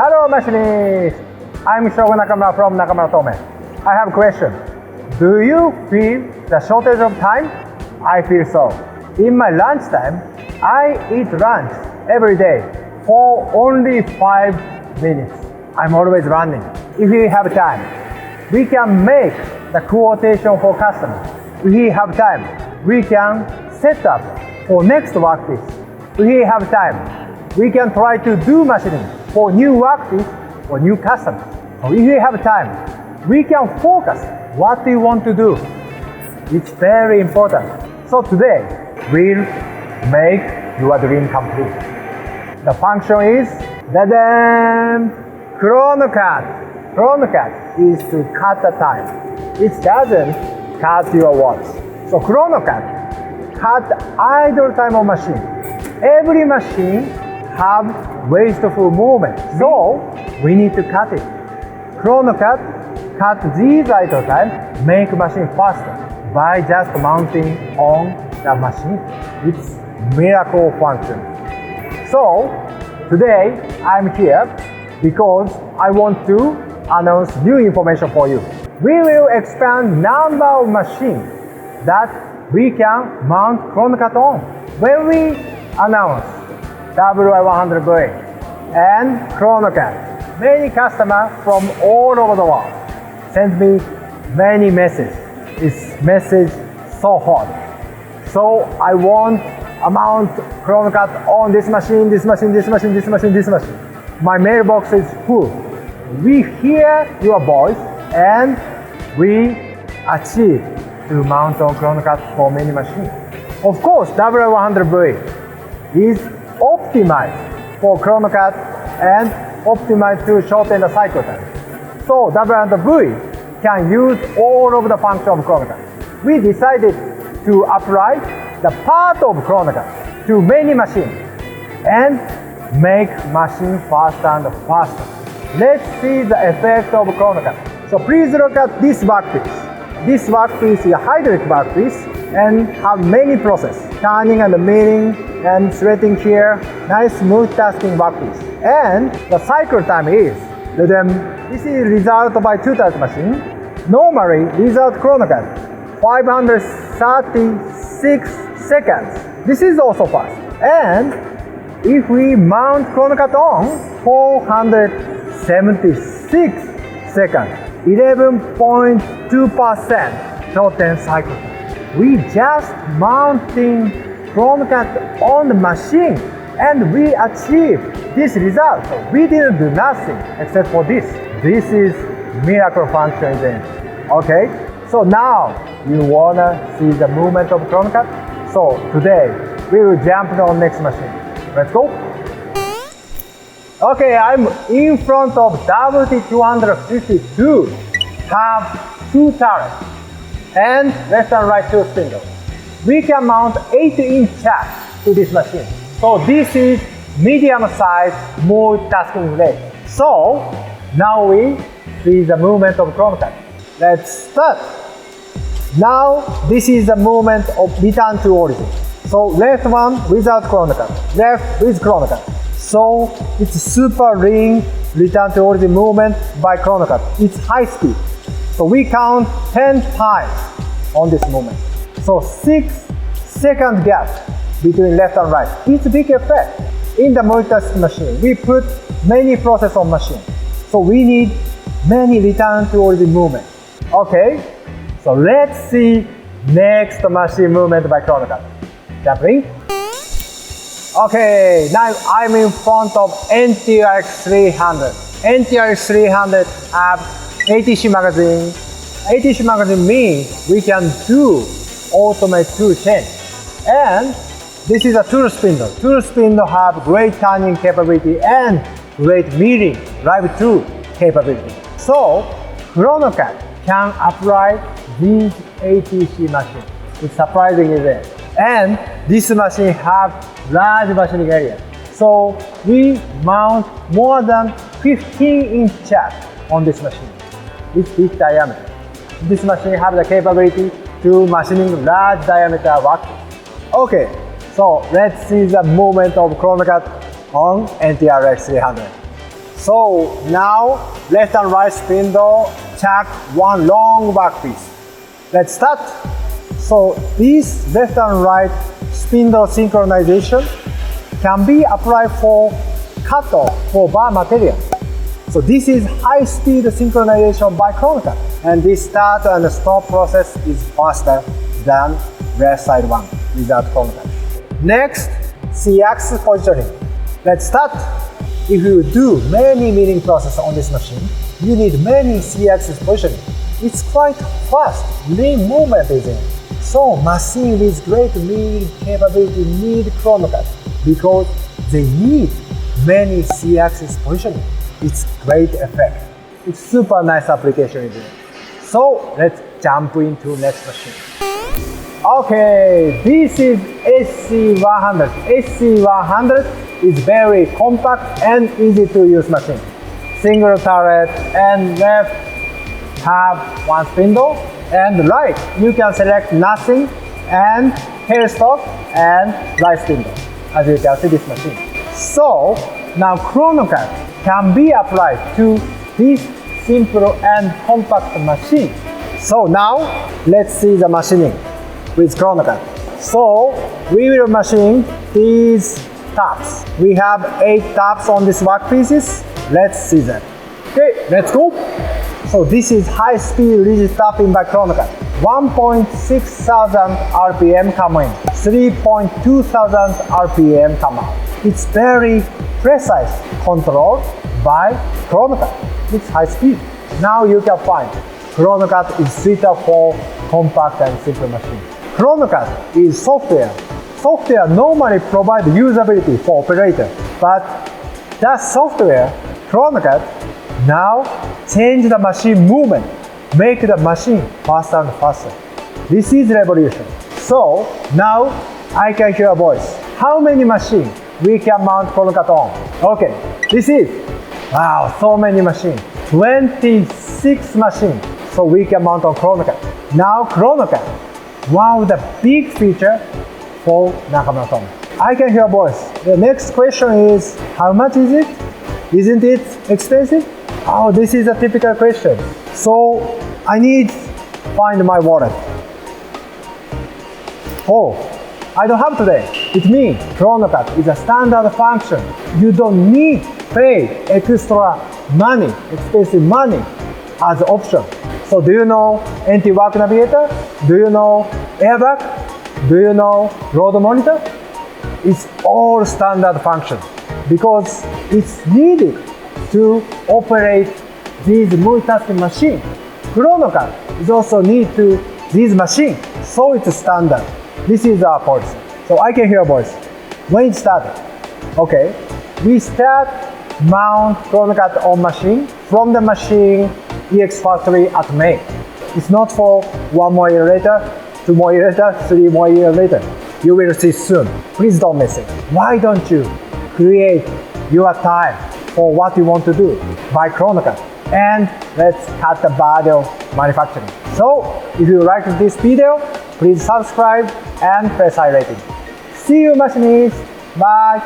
Hello machinists! I'm Nakamura from Nakamura-Tome. I have a question. Do you feel the shortage of time? I feel so. In my lunchtime, I eat lunch every day for only 5 minutes. I'm always running. If we have time, we can make the quotation for customers. If we have time, we can set up for next workpiece. If we have time, we can try to do machining for new workpiece or new customers. So if we have time, we can focus what we want to do. It's very important. So today, we'll make your dream complete. The function is ChronoCut. ChronoCut is to cut the time. It doesn't cut your watch. So ChronoCut cut idle time of machine. Every machine have wasteful movement, so we need to cut it. ChronoCut cut these idle time, make machine faster by just mounting on the machine. It's miracle function. So today I'm here because I want to announce new information for you. We will expand number of machines that we can mount ChronoCut on. When we announce WI100V and ChronoCut, many customers from all over the world send me many messages. This message so hot. So I want to mount ChronoCut on this machine, this machine, this machine, this machine, this machine. My mailbox is full. We hear your voice and we achieve to mount on ChronoCut for many machines. Of course, WI100V is optimized for ChronoCut and optimized to shorten the cycle time. So WI100V can use all of the functions of ChronoCut. We decided to apply the part of ChronoCut to many machines and make machine faster and faster. Let's see the effect of ChronoCut. So please look at this workpiece. This workpiece is a hydraulic workpiece and have many processes, turning and milling and threading here, nice multitasking workpiece. And the cycle time is, this is result by two-type machine. Normally, result ChronoCut, 536 seconds. This is also fast. And if we mount ChronoCut on 476 seconds, 11.2% shorten cycle time. We just mounting ChronoCut on the machine and we achieve this result. So we didn't do nothing except for this. This is miracle function then. Okay, so now you wanna see the movement of ChronoCut? So today we will jump on next machine. Let's go. Okay, I'm in front of WT252. Have two turrets and left and right two spindles. We can mount 8-inch chuck to this machine. So this is medium-sized multitasking leg. So now we see the movement of ChronoCut. Let's start. Now this is the movement of return to origin. So left one without ChronoCut, left with ChronoCut. So it's super lean return to origin movement by ChronoCut. It's high speed. So we count 10 times on this movement. So 6-second gap between left and right. It's a big effect. In the multitasking machine, we put many processes on machine. So we need many return to origin movement. Okay, so let's see next machine movement by ChronoCut. Jumping. Okay, now I'm in front of NTRX300. NTRX300 have ATC magazine. ATC magazine means we can do automate tool change. And this is a tool spindle. Tool spindle have great turning capability and great milling live tool capability. So ChronoCut can apply these ATC machines. It's surprising, isn't it? And this machine have large machining area. So we mount more than 15-inch chuck on this machine. It's big diameter. This machine have the capability to machining large diameter work. Okay, so let's see the movement of ChronoCut on NTRX300. So now left and right spindle chuck one long workpiece. Let's start. So this left and right spindle synchronization can be applied for cut-off for bar material. So this is high-speed synchronization by ChronoCut, and this start and stop process is faster than left side one without ChronoCut. Next, C-axis positioning. Let's start. If you do many milling process on this machine, you need many C-axis positioning. It's quite fast, lean movement is in. So machine with great milling capability need ChronoCut because they need many C-axis positioning. It's great effect. It's super nice application, isn't it? So let's jump into next machine. Okay, this is SC100. SC100 is very compact and easy to use machine. Single turret and left have one spindle, and right you can select nothing and tailstock and right spindle, as you can see this machine. So now ChronoCut can be applied to this simple and compact machine. So now let's see the machining with ChronoCut. So we will machine these tabs. We have 8 tabs on these workpieces. Let's see them. Okay, let's go. So this is high-speed rigid tapping by ChronoCut. 1,600 RPM come in, 3,200 RPM come out. It's very precise control by ChronoCut. It's high speed. Now you can find ChronoCut is suitable for compact and simple machine. ChronoCut is software. Software normally provides usability for operator, but that software, ChronoCut, now change the machine movement, make the machine faster and faster. This is revolution. So now I can hear a voice. How many machines we can mount ChronoCut on? Okay, this is, wow, so many machines. 26 machines. So we can mount on ChronoCut. Now ChronoCut, one of the big feature for Nakamura-Tome. I can hear a voice. The next question is, how much is it? Isn't it expensive? Oh, this is a typical question. So I need to find my wallet. Oh, I don't have today. It means ChronoCut is a standard function. You don't need to pay extra money, expensive money as option. So do you know anti-work navigator? Do you know airbag? Do you know road monitor? It's all standard function because it's needed to operate these multitasking machine. ChronoCut is also need to this machine, so it's standard. This is our policy. So I can hear a voice. When it started, okay, we start mount ChronoCut on machine from the machine EX factory at May. It's not for 1 more year later, 2 more years later, 3 more years later. You will see soon. Please don't miss it. Why don't you create your time for what you want to do by ChronoCut? And let's cut the value of manufacturing. So if you like this video, please subscribe and press high rating. See you machinists. Bye.